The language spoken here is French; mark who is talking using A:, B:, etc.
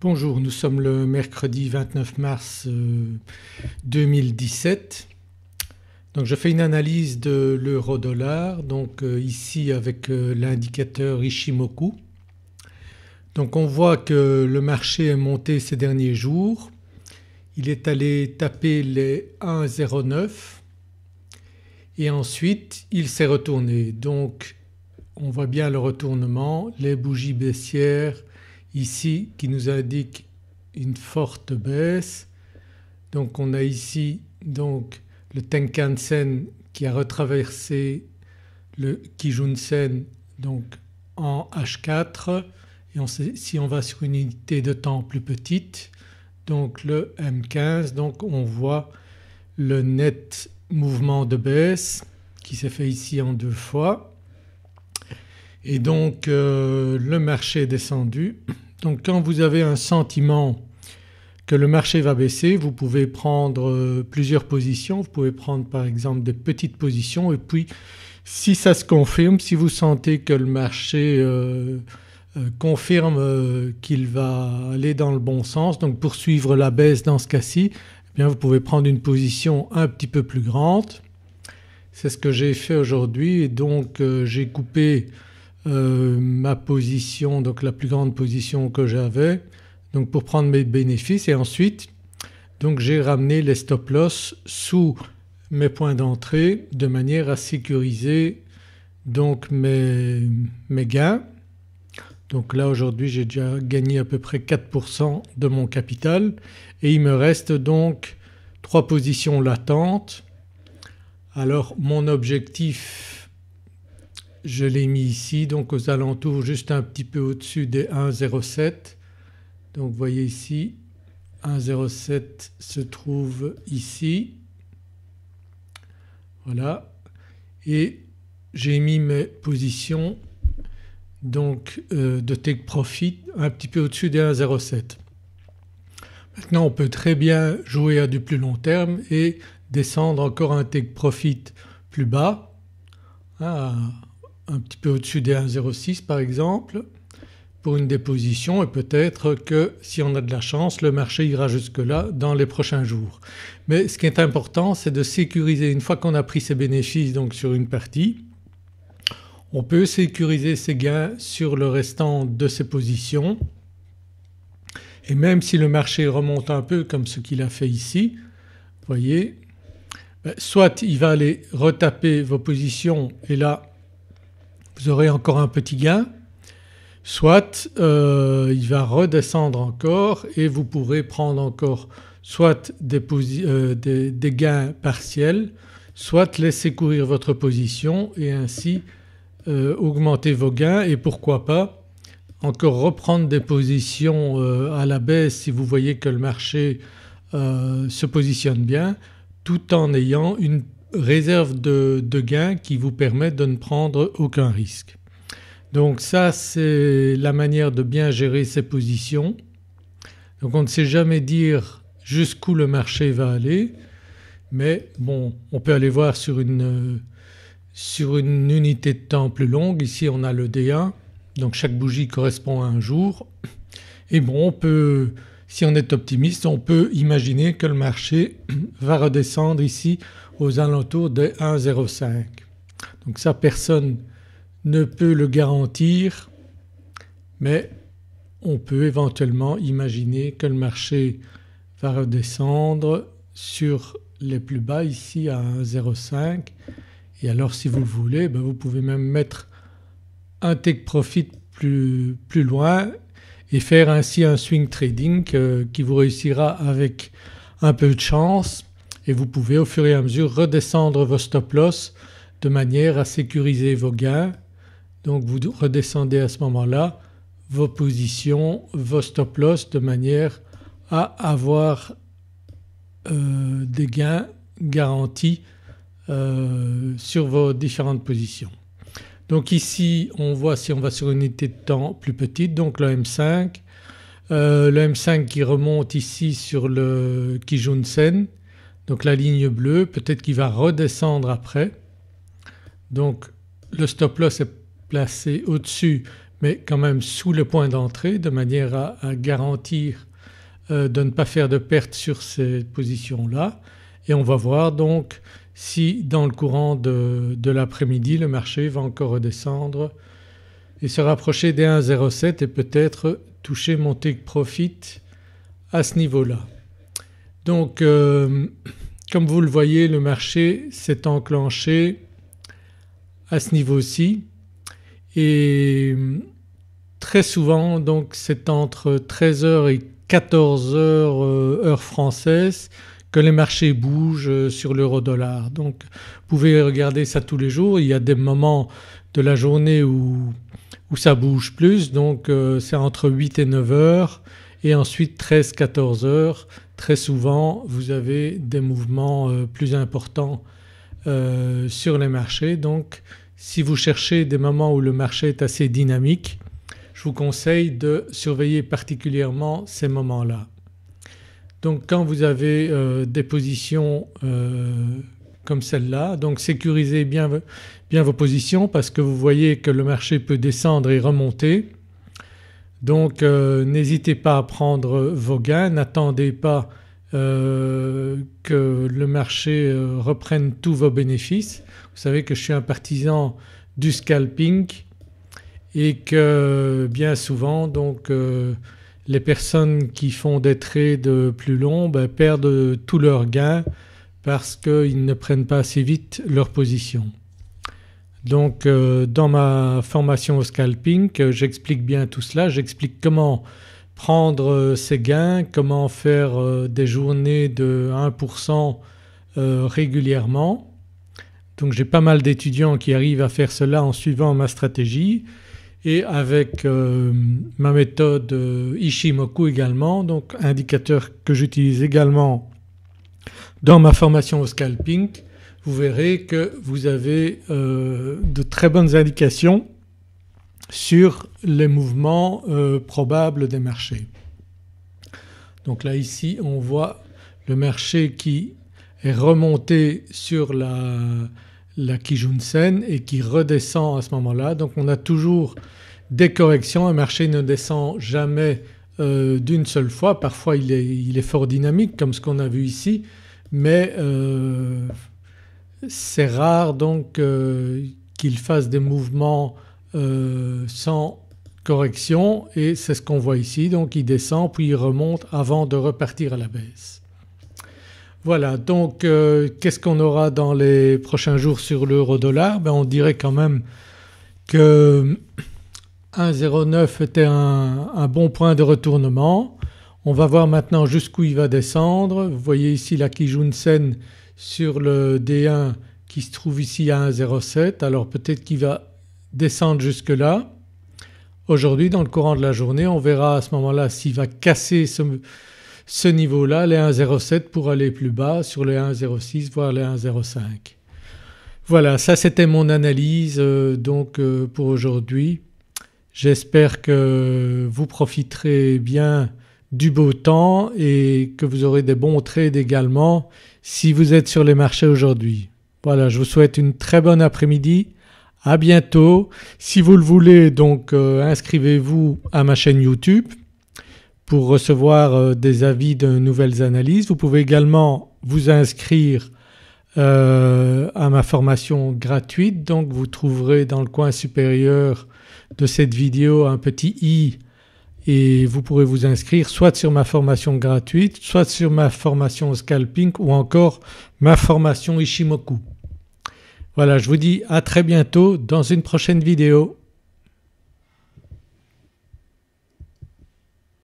A: Bonjour, nous sommes le mercredi 29 mars 2017. Donc je fais une analyse de l'euro-dollar, donc ici avec l'indicateur Ishimoku. Donc on voit que le marché est monté ces derniers jours, il est allé taper les 1,09 et ensuite il s'est retourné. Donc on voit bien le retournement, les bougies baissières ici qui nous indiquent une forte baisse. Donc on a ici donc le Tenkan-sen qui a retraversé le Kijun-sen donc en H4 et si on va sur une unité de temps plus petite donc le M15, donc on voit le net mouvement de baisse qui s'est fait ici en deux fois et donc le marché est descendu. Donc quand vous avez un sentiment que le marché va baisser, vous pouvez prendre plusieurs positions. Vous pouvez prendre par exemple des petites positions et puis si ça se confirme, si vous sentez que le marché confirme qu'il va aller dans le bon sens, donc poursuivre la baisse dans ce cas-ci, eh bien vous pouvez prendre une position un petit peu plus grande. C'est ce que j'ai fait aujourd'hui et donc j'ai coupé ma position, donc la plus grande position que j'avais donc pour prendre mes bénéfices et ensuite donc j'ai ramené les stop loss sous mes points d'entrée de manière à sécuriser donc mes gains. Donc là aujourd'hui j'ai déjà gagné à peu près 4% de mon capital et il me reste donc 3 positions latentes. Alors mon objectif je l'ai mis ici donc aux alentours juste un petit peu au-dessus des 1,07. Donc vous voyez ici 1,07 se trouve ici, voilà, et j'ai mis mes positions donc de take profit un petit peu au-dessus des 1,07. Maintenant on peut très bien jouer à du plus long terme et descendre encore un take profit plus bas, un petit peu au-dessus des 1,06 par exemple pour une déposition et peut-être que si on a de la chance le marché ira jusque là dans les prochains jours. Mais ce qui est important c'est de sécuriser une fois qu'on a pris ses bénéfices donc sur une partie, on peut sécuriser ses gains sur le restant de ses positions et même si le marché remonte un peu comme ce qu'il a fait ici, vous voyez, soit il va aller retaper vos positions et là vous aurez encore un petit gain, soit il va redescendre encore et vous pourrez prendre encore soit des gains partiels, soit laisser courir votre position et ainsi augmenter vos gains et pourquoi pas encore reprendre des positions à la baisse si vous voyez que le marché se positionne bien tout en ayant une réserve de gains qui vous permet de ne prendre aucun risque. Donc ça c'est la manière de bien gérer ses positions. Donc on ne sait jamais dire jusqu'où le marché va aller mais bon on peut aller voir sur une unité de temps plus longue. Ici on a le D1 donc chaque bougie correspond à un jour et bon on peut, si on est optimiste, on peut imaginer que le marché va redescendre ici aux alentours de 1,05. Donc ça personne ne peut le garantir mais on peut éventuellement imaginer que le marché va redescendre sur les plus bas ici à 1,05 et alors si vous le voulez vous pouvez même mettre un take profit plus loin et faire ainsi un swing trading qui vous réussira avec un peu de chance et vous pouvez au fur et à mesure redescendre vos stop loss de manière à sécuriser vos gains. Donc vous redescendez à ce moment-là vos positions, vos stop loss de manière à avoir des gains garantis sur vos différentes positions. Donc ici on voit si on va sur une unité de temps plus petite donc le M5, le M5 qui remonte ici sur le Kijun-sen, donc la ligne bleue, peut-être qu'il va redescendre après. Donc le stop loss est placé au-dessus mais quand même sous le point d'entrée de manière à garantir de ne pas faire de perte sur ces positions-là. Et on va voir donc si dans le courant de l'après-midi le marché va encore redescendre et se rapprocher des 1,07 et peut-être toucher mon take profit à ce niveau-là. Donc comme vous le voyez, le marché s'est enclenché à ce niveau-ci et très souvent donc c'est entre 13h et 14h heure française que les marchés bougent sur l'euro-dollar. Donc vous pouvez regarder ça tous les jours. Il y a des moments de la journée où ça bouge plus, donc c'est entre 8 et 9 heures et ensuite 13-14 heures. Très souvent vous avez des mouvements plus importants sur les marchés. Donc si vous cherchez des moments où le marché est assez dynamique, je vous conseille de surveiller particulièrement ces moments-là. Donc quand vous avez des positions comme celle-là, donc sécurisez bien vos positions parce que vous voyez que le marché peut descendre et remonter. Donc n'hésitez pas à prendre vos gains, n'attendez pas que le marché reprenne tous vos bénéfices. Vous savez que je suis un partisan du scalping et que bien souvent donc les personnes qui font des trades plus longs perdent tous leurs gains parce qu'ils ne prennent pas assez vite leur position. Donc dans ma formation au scalping j'explique bien tout cela, j'explique comment prendre ses gains, comment faire des journées de 1% régulièrement. Donc j'ai pas mal d'étudiants qui arrivent à faire cela en suivant ma stratégie et avec ma méthode Ishimoku également, donc indicateur que j'utilise également dans ma formation au scalping. Vous verrez que vous avez de très bonnes indications sur les mouvements probables des marchés. Donc là ici on voit le marché qui est remonté sur la Kijun-sen et qui redescend à ce moment-là. Donc on a toujours des corrections, un marché ne descend jamais d'une seule fois, parfois il est fort dynamique comme ce qu'on a vu ici, mais c'est rare donc qu'il fasse des mouvements sans correction et c'est ce qu'on voit ici. Donc il descend puis il remonte avant de repartir à la baisse. Voilà, donc qu'est-ce qu'on aura dans les prochains jours sur l'euro-dollar? On dirait quand même que 1,09 était un bon point de retournement. On va voir maintenant jusqu'où il va descendre. Vous voyez ici la Kijun-sen sur le D1 qui se trouve ici à 1,07. Alors peut-être qu'il va descendre jusque là. Aujourd'hui dans le courant de la journée on verra à ce moment-là s'il va casser ce niveau-là, les 1,07 pour aller plus bas sur les 1,06 voire les 1,05. Voilà, ça c'était mon analyse donc pour aujourd'hui. J'espère que vous profiterez bien du beau temps et que vous aurez des bons trades également si vous êtes sur les marchés aujourd'hui. Voilà, je vous souhaite une très bonne après-midi. À bientôt. Si vous le voulez donc inscrivez-vous à ma chaîne YouTube pour recevoir des avis de nouvelles analyses. Vous pouvez également vous inscrire à ma formation gratuite. Donc vous trouverez dans le coin supérieur de cette vidéo un petit i et vous pourrez vous inscrire soit sur ma formation gratuite, soit sur ma formation au scalping ou encore ma formation Ishimoku. Voilà, je vous dis à très bientôt dans une prochaine vidéo.